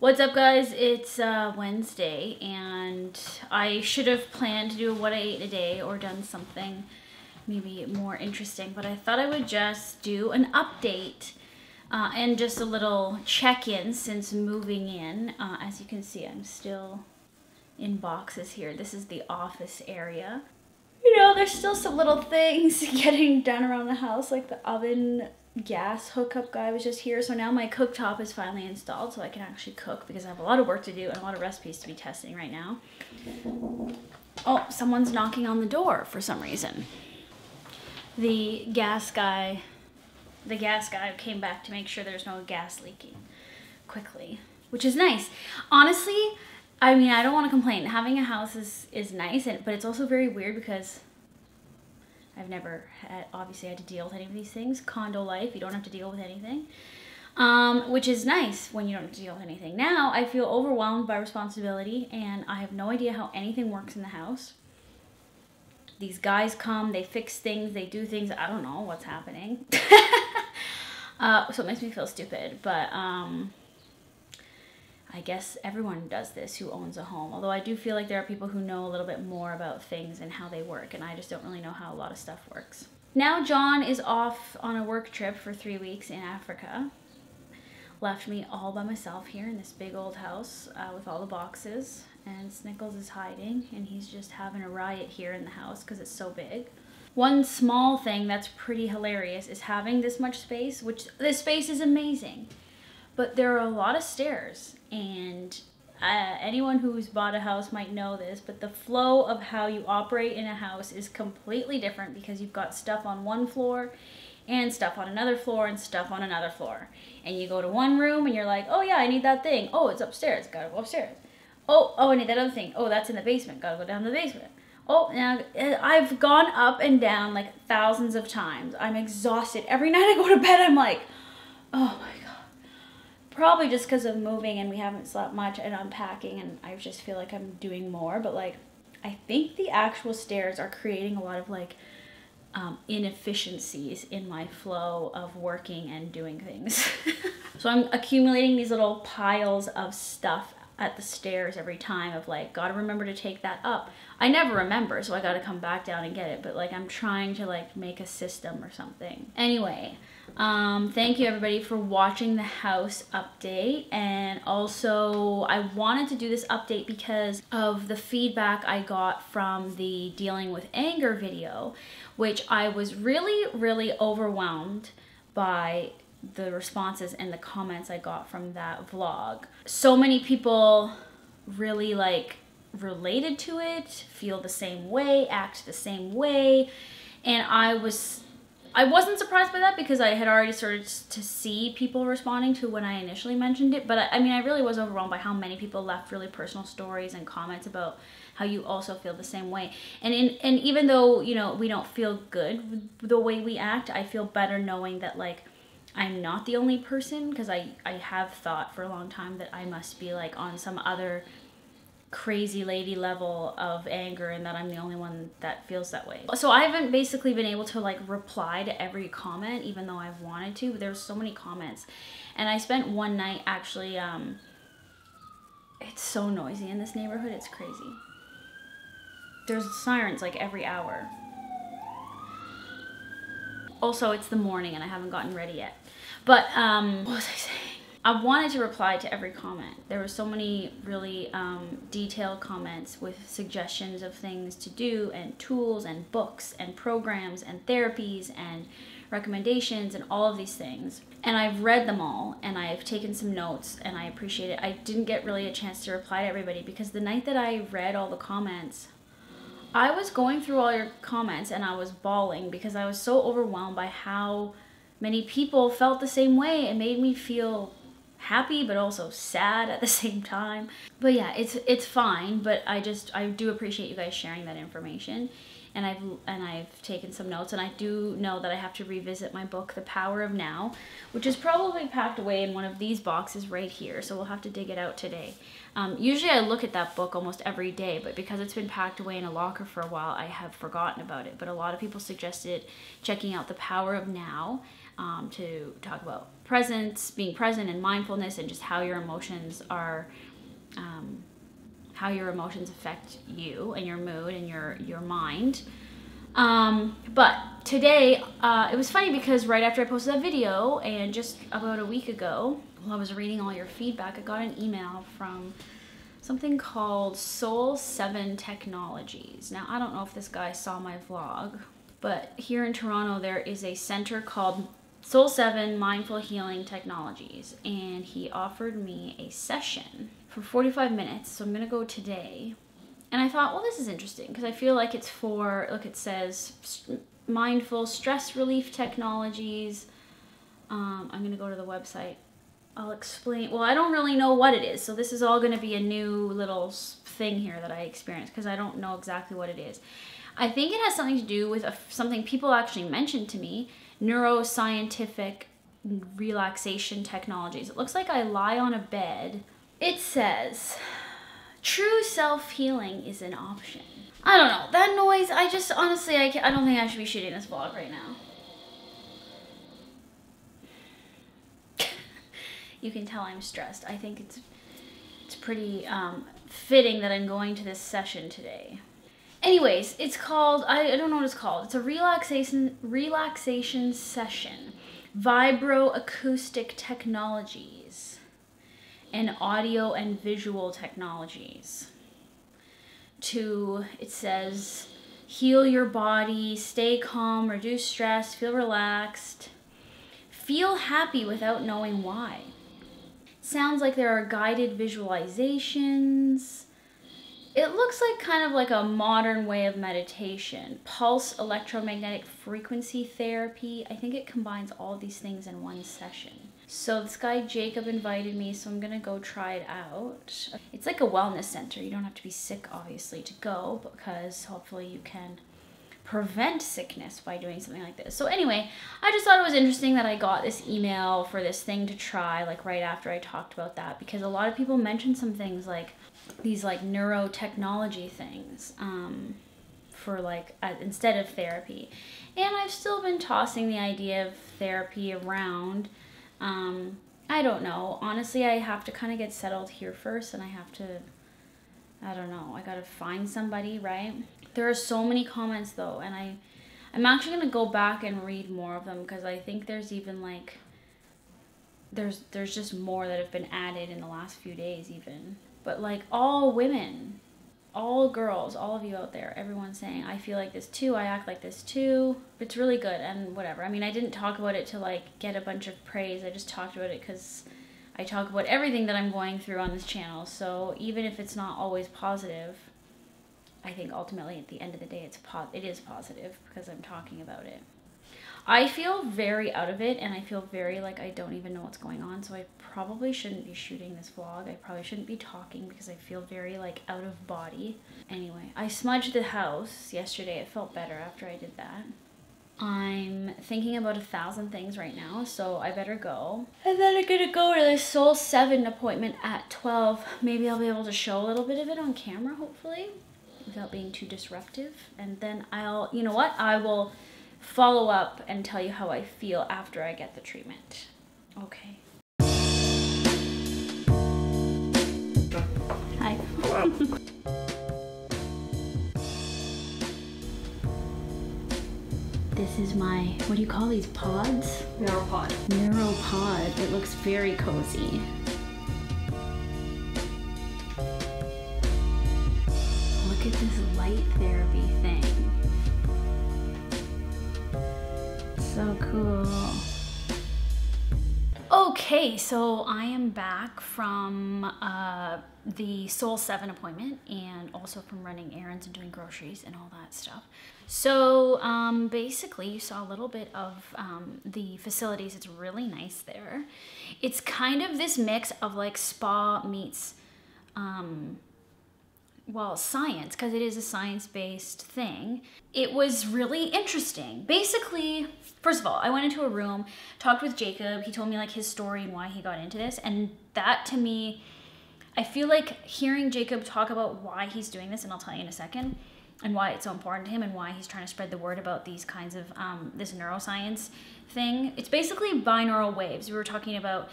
What's up, guys? It's Wednesday, and I should have planned to do what I ate today or done something maybe more interesting, but I thought I would just do an update and just a little check-in since moving in. As you can see, I'm still in boxes here. This is the office area. You know, there's still some little things getting done around the house, like the oven gas hookup guy was just here. So now my cooktop is finally installed so I can actually cook because I have a lot of work to do and a lot of recipes to be testing right now. Oh, someone's knocking on the door for some reason. The gas guy came back to make sure there's no gas leaking quickly, which is nice. Honestly, I mean, I don't want to complain. Having a house is nice, but it's also very weird because I've never obviously had to deal with any of these things. Condo life, you don't have to deal with anything, which is nice when you don't have to deal with anything. Now I feel overwhelmed by responsibility and I have no idea how anything works in the house. These guys come, they fix things, they do things, I don't know what's happening. So it makes me feel stupid, but I guess everyone does this who owns a home. Although I do feel like there are people who know a little bit more about things and how they work, and I just don't really know how a lot of stuff works. Now John is off on a work trip for 3 weeks in Africa. Left me all by myself here in this big old house with all the boxes, and Snickles is hiding, and he's just having a riot here in the house because it's so big. One small thing that's pretty hilarious is having this much space, which this space is amazing. But there are a lot of stairs, and anyone who's bought a house might know this, but the flow of how you operate in a house is completely different because you've got stuff on one floor and stuff on another floor and stuff on another floor. And you go to one room and you're like, oh yeah, I need that thing. Oh, it's upstairs, gotta go upstairs. Oh, I need that other thing. Oh, that's in the basement, gotta go down to the basement. Oh, now I've gone up and down like thousands of times. I'm exhausted. Every night I go to bed, I'm like, oh my God. Probably just because of moving and we haven't slept much and unpacking, and I just feel like I'm doing more, but like I think the actual stairs are creating a lot of like inefficiencies in my flow of working and doing things. So I'm accumulating these little piles of stuff at the stairs every time of like, gotta remember to take that up. I never remember, so I gotta come back down and get it, but like I'm trying to like make a system or something. Anyway, thank you everybody for watching the house update, and also I wanted to do this update because of the feedback I got from the dealing with anger video, which I was really overwhelmed by the responses and the comments I got from that vlog. So many people really like related to it, feel the same way, act the same way, and I wasn't surprised by that because I had already started to see people responding to when I initially mentioned it, but I mean I really was overwhelmed by how many people left really personal stories and comments about how you also feel the same way. And even though, you know, we don't feel good with the way we act, I feel better knowing that like I'm not the only person, because I have thought for a long time that I must be like on some other crazy lady level of anger and that I'm the only one that feels that way. So I haven't basically been able to like reply to every comment even though I've wanted to, but there's so many comments. And I spent one night actually, it's so noisy in this neighborhood, it's crazy. There's sirens like every hour. Also, it's the morning and I haven't gotten ready yet. But, what was I saying? I wanted to reply to every comment. There were so many really detailed comments with suggestions of things to do and tools and books and programs and therapies and recommendations and all of these things. And I've read them all and I've taken some notes and I appreciate it. I didn't get really a chance to reply to everybody because the night that I read all the comments, I was going through all your comments and I was bawling because I was so overwhelmed by how many people felt the same way. It made me feel happy but also sad at the same time. But yeah, it's fine, but I do appreciate you guys sharing that information, and I've taken some notes, and I do know that I have to revisit my book The Power of Now, which is probably packed away in one of these boxes right here, so we'll have to dig it out today. Usually I look at that book almost every day, but because it's been packed away in a locker for a while, I have forgotten about it. But a lot of people suggested checking out The Power of Now to talk about presence, being present, and mindfulness, and just how your emotions are, how your emotions affect you and your mood and your mind. But today, it was funny because right after I posted that video and just about a week ago, while I was reading all your feedback, I got an email from something called Soul 7 Technologies. Now, I don't know if this guy saw my vlog, but here in Toronto, there is a center called Soul 7 Mindful Healing Technologies, and he offered me a session for 45 minutes, so I'm gonna go today. And I thought, well, this is interesting because I feel like it's for, look, it says mindful stress relief technologies. I'm gonna go to the website. I'll explain. Well, I don't really know what it is, so this is all going to be a new little thing here that I experienced because I don't know exactly what it is. I think it has something to do with something people actually mentioned to me, neuroscientific relaxation technologies. It looks like I lie on a bed. It says, true self-healing is an option. I don't know. That noise, I just, honestly, I don't think I should be shooting this vlog right now. You can tell I'm stressed. I think it's pretty fitting that I'm going to this session today. Anyways, it's called, I don't know what it's called. It's a relaxation session. Vibroacoustic technologies and audio and visual technologies. It says, heal your body, stay calm, reduce stress, feel relaxed, feel happy without knowing why. Sounds like there are guided visualizations. It looks like kind of like a modern way of meditation. Pulse electromagnetic frequency therapy. I think it combines all of these things in one session. So this guy Jacob invited me, so I'm gonna go try it out. It's like a wellness center. You don't have to be sick, obviously, to go, because hopefully you can prevent sickness by doing something like this. So anyway, I just thought it was interesting that I got this email for this thing to try, like right after I talked about that, because a lot of people mentioned some things like these like neurotechnology things for like instead of therapy. And I've still been tossing the idea of therapy around. I don't know. Honestly, I have to kind of get settled here first, and I have to, I don't know, I gotta find somebody, right? There are so many comments though, and I'm actually gonna go back and read more of them because I think there's even like, there's just more that have been added in the last few days even. But like all women, all girls, all of you out there, everyone's saying, I feel like this too, I act like this too. It's really good and whatever. I mean, I didn't talk about it to like get a bunch of praise. I just talked about it because I talk about everything that I'm going through on this channel. So even if it's not always positive, I think ultimately at the end of the day, it is positive because I'm talking about it. I feel very out of it, and I feel very like I don't even know what's going on, so I probably shouldn't be shooting this vlog. I probably shouldn't be talking because I feel very like out of body. Anyway, I smudged the house yesterday. It felt better after I did that. I'm thinking about 1,000 things right now, so I better go. And then I'm gonna go to the Soul 7 appointment at 12. Maybe I'll be able to show a little bit of it on camera, hopefully, without being too disruptive. And then you know what? I will follow up and tell you how I feel after I get the treatment. Okay. Hi. This is my, what do you call these, pods? Neuropod. Neuropod. It looks very cozy. Look at this light therapy thing. So cool. Okay, so I am back from the Soul 7 appointment and also from running errands and doing groceries and all that stuff. So basically you saw a little bit of the facilities. It's really nice there. It's kind of this mix of like spa meets well, science, because it is a science-based thing. It was really interesting. Basically, first of all, I went into a room, talked with Jacob. He told me like his story and why he got into this. And that to me, I feel like hearing Jacob talk about why he's doing this, and I'll tell you in a second, and why it's so important to him and why he's trying to spread the word about these kinds of this neuroscience thing. It's basically binaural waves. We were talking about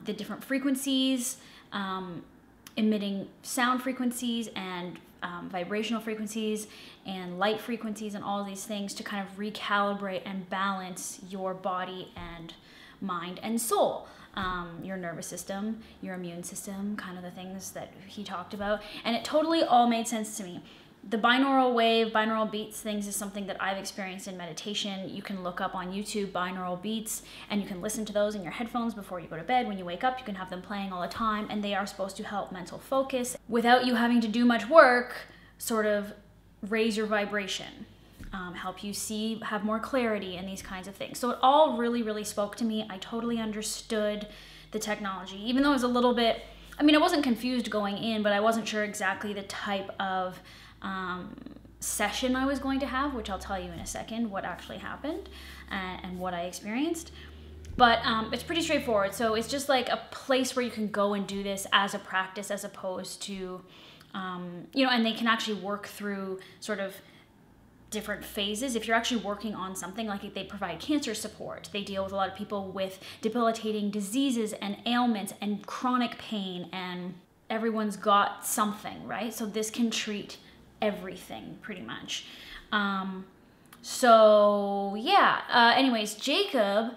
the different frequencies, emitting sound frequencies and vibrational frequencies and light frequencies and all these things to kind of recalibrate and balance your body and mind and soul. Your nervous system, your immune system, kind of the things that he talked about. And it totally all made sense to me. The binaural wave, binaural beats things is something that I've experienced in meditation. You can look up on YouTube binaural beats and you can listen to those in your headphones before you go to bed. When you wake up, you can have them playing all the time, and they are supposed to help mental focus without you having to do much work, sort of raise your vibration. Help you see, have more clarity and these kinds of things. So it all really, really spoke to me. I totally understood the technology, even though it was a little bit, I mean, I wasn't confused going in, but I wasn't sure exactly the type of session I was going to have, which I'll tell you in a second what actually happened and what I experienced. But it's pretty straightforward. So it's just like a place where you can go and do this as a practice, as opposed to, you know, and they can actually work through sort of different phases. If you're actually working on something, like they provide cancer support, they deal with a lot of people with debilitating diseases and ailments and chronic pain, and everyone's got something, right? So this can treat everything pretty much. So yeah, anyways, Jacob,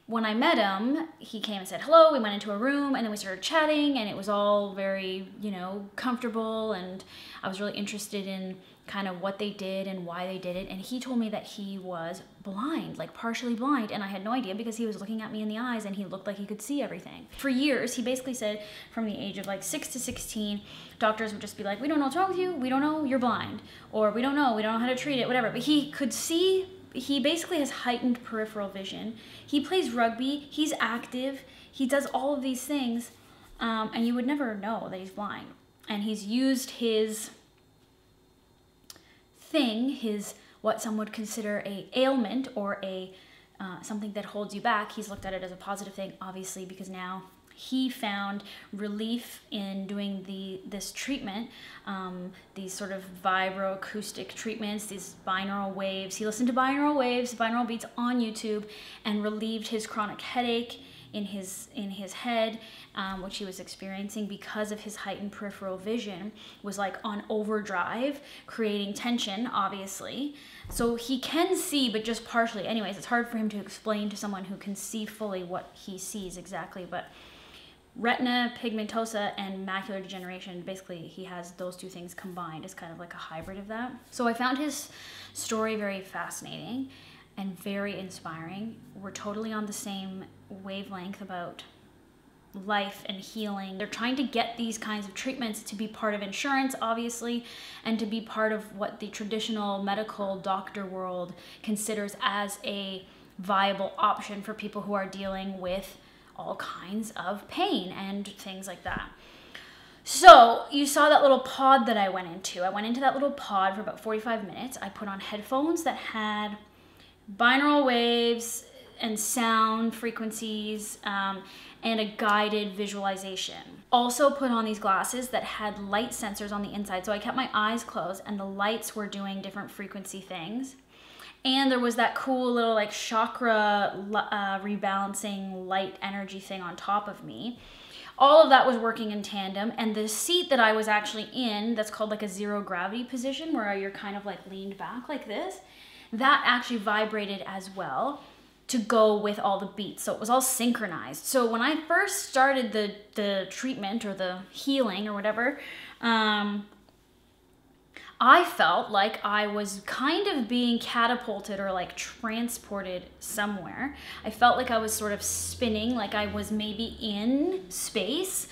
when I met him, he came and said hello. We went into a room and then we started chatting, and it was all very, you know, comfortable, and I was really interested in kind of what they did and why they did it. And he told me that he was blind, like partially blind, and I had no idea because he was looking at me in the eyes and he looked like he could see everything. For years, he basically said from the age of like 6 to 16, doctors would just be like, we don't know what's wrong with you, we don't know, you're blind, or we don't know how to treat it, whatever. But he could see. He basically has heightened peripheral vision. He plays rugby, he's active, he does all of these things, and you would never know that he's blind. And he's used his thing, his what some would consider a ailment or a something that holds you back. He's looked at it as a positive thing, obviously, because now he found relief in doing this treatment, these sort of vibroacoustic treatments, these binaural waves. He listened to binaural waves, binaural beats on YouTube, and relieved his chronic headache in his head, which he was experiencing because of his heightened peripheral vision, was like on overdrive, creating tension, obviously. So he can see, but just partially. Anyways, it's hard for him to explain to someone who can see fully what he sees exactly, but retina pigmentosa and macular degeneration, basically he has those two things combined. It's kind of like a hybrid of that. So I found his story very fascinating and very inspiring. We're totally on the same wavelength about life and healing. They're trying to get these kinds of treatments to be part of insurance, obviously, and to be part of what the traditional medical doctor world considers as a viable option for people who are dealing with all kinds of pain and things like that. So you saw that little pod that I went into. I went into that little pod for about 45 minutes. I put on headphones that had binaural waves and sound frequencies, and a guided visualization. Also put on these glasses that had light sensors on the inside. So I kept my eyes closed and the lights were doing different frequency things. And there was that cool little like chakra rebalancing light energy thing on top of me. All of that was working in tandem. And the seat that I was actually in, that's called like a zero gravity position, where you're kind of like leaned back like this, that actually vibrated as well to go with all the beats. So it was all synchronized. So when I first started the treatment or the healing or whatever, I felt like I was kind of being catapulted or like transported somewhere. I felt like I was sort of spinning, like I was maybe in space,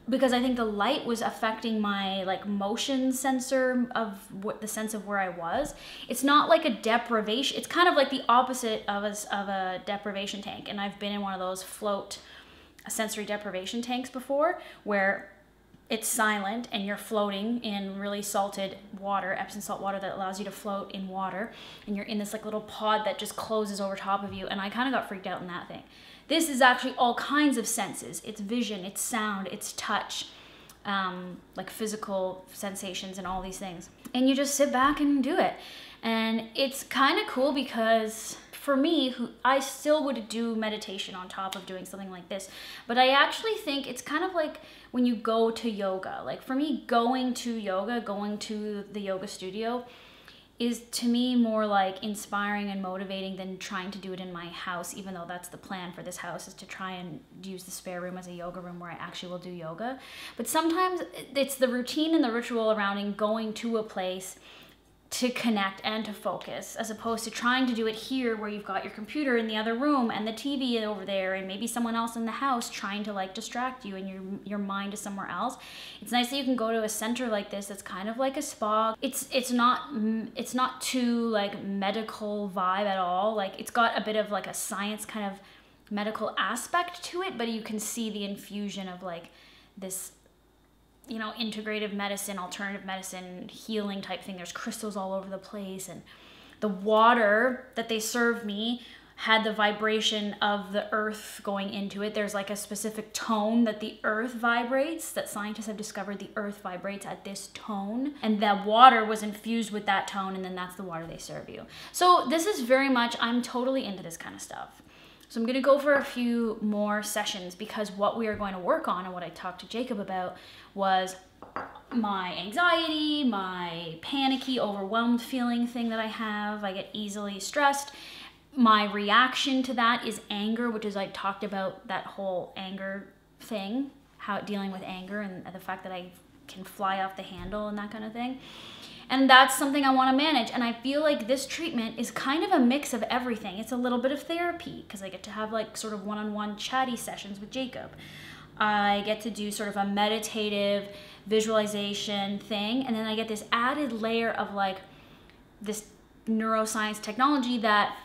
because I think the light was affecting my like motion sensor of what the sense of where I was. It's not like a deprivation. It's kind of like the opposite of a deprivation tank. And I've been in one of those float sensory deprivation tanks before, where it's silent and you're floating in really salted water, Epsom salt water that allows you to float in water, and you're in this like little pod that just closes over top of you, and I kind of got freaked out in that thing. This is actually all kinds of senses. It's vision, it's sound, it's touch, like physical sensations and all these things. and you just sit back and do it. And it's kind of cool because for me, I still would do meditation on top of doing something like this, but I actually think it's kind of like when you go to yoga. Like for me, going to yoga, going to the yoga studio is to me more like inspiring and motivating than trying to do it in my house, even though that's the plan for this house, is to try and use the spare room as a yoga room where I actually will do yoga. But sometimes it's the routine and the ritual around going to a place to connect and to focus, as opposed to trying to do it here where you've got your computer in the other room and the TV over there and maybe someone else in the house trying to like distract you and your mind is somewhere else. It's nice that you can go to a center like this that's kind of like a spa. It's not too like medical vibe at all. Like it's got a bit of like a science kind of medical aspect to it, but you can see the infusion of like this, you know, integrative medicine, alternative medicine, healing type thing. There's crystals all over the place, and the water that they served me had the vibration of the earth going into it. There's like a specific tone that the earth vibrates, that scientists have discovered the earth vibrates at this tone, and that water was infused with that tone, and then that's the water they serve you. So this is very much, I'm totally into this kind of stuff. So I'm gonna go for a few more sessions, because what we are going to work on and what I talked to Jacob about was my anxiety, my panicky, overwhelmed feeling thing that I have. I get easily stressed. My reaction to that is anger, which is I talked about that whole anger thing, how dealing with anger and the fact that I can fly off the handle and that kind of thing. And that's something I want to manage. And I feel like this treatment is kind of a mix of everything. It's a little bit of therapy because I get to have like sort of one-on-one chatty sessions with Jacob. I get to do sort of a meditative visualization thing. And then I get this added layer of like this neuroscience technology that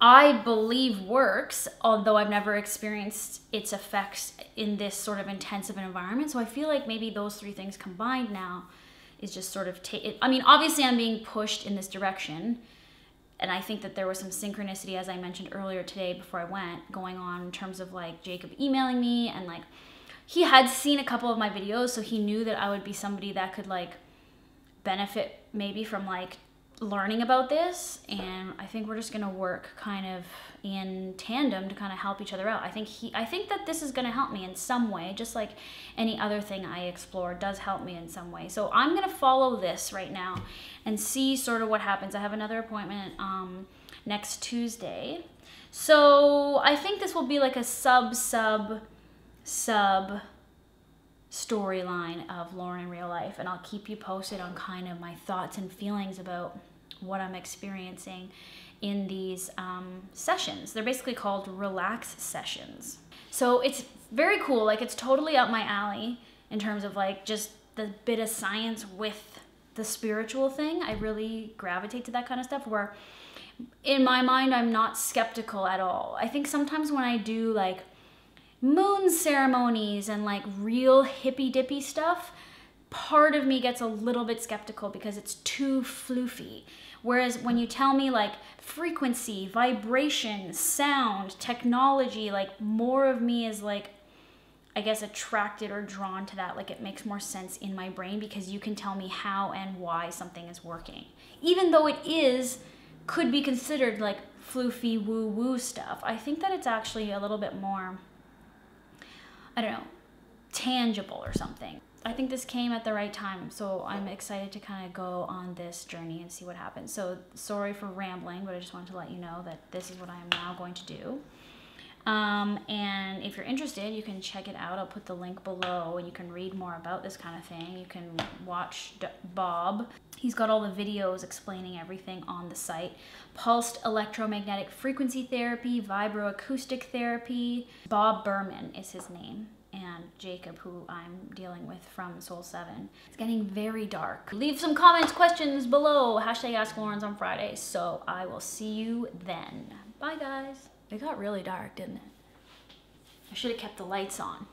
I believe works, although I've never experienced its effects in this sort of intensive environment. So I feel like maybe those three things combined now is just sort of I mean, obviously I'm being pushed in this direction, and I think that there was some synchronicity, as I mentioned earlier today before I went, going on in terms of like Jacob emailing me, and like he had seen a couple of my videos, so he knew that I would be somebody that could like benefit maybe from like learning about this. And I think we're just gonna work kind of in tandem to kind of help each other out. I think that this is gonna help me in some way, just like any other thing I explore does help me in some way. So I'm gonna follow this right now and see sort of what happens. I have another appointment next Tuesday. So I think this will be like a sub storyline of Lauren in real life, and I'll keep you posted on kind of my thoughts and feelings about what I'm experiencing in these sessions. They're basically called relax sessions. So it's very cool. Like it's totally up my alley in terms of like just the bit of science with the spiritual thing. I really gravitate to that kind of stuff, where in my mind, I'm not skeptical at all. I think sometimes when I do like moon ceremonies and like real hippy dippy stuff, part of me gets a little bit skeptical because it's too floofy. Whereas when you tell me like frequency, vibration, sound, technology, like more of me is like, I guess, attracted or drawn to that. Like it makes more sense in my brain because you can tell me how and why something is working. Even though it could be considered like floofy woo-woo stuff, I think that it's actually a little bit more, I don't know, tangible or something. I think this came at the right time, so I'm excited to kind of go on this journey and see what happens. So sorry for rambling, but I just wanted to let you know that this is what I am now going to do. And if you're interested, you can check it out. I'll put the link below and you can read more about this kind of thing. You can watch Bob. He's got all the videos explaining everything on the site. Pulsed electromagnetic frequency therapy, vibroacoustic therapy. Bob Berman is his name. And Jacob, who I'm dealing with from Soul 7. It's getting very dark. Leave some comments, questions below. Hashtag Ask Laurens on Friday. So I will see you then. Bye, guys. It got really dark, didn't it? I should have kept the lights on.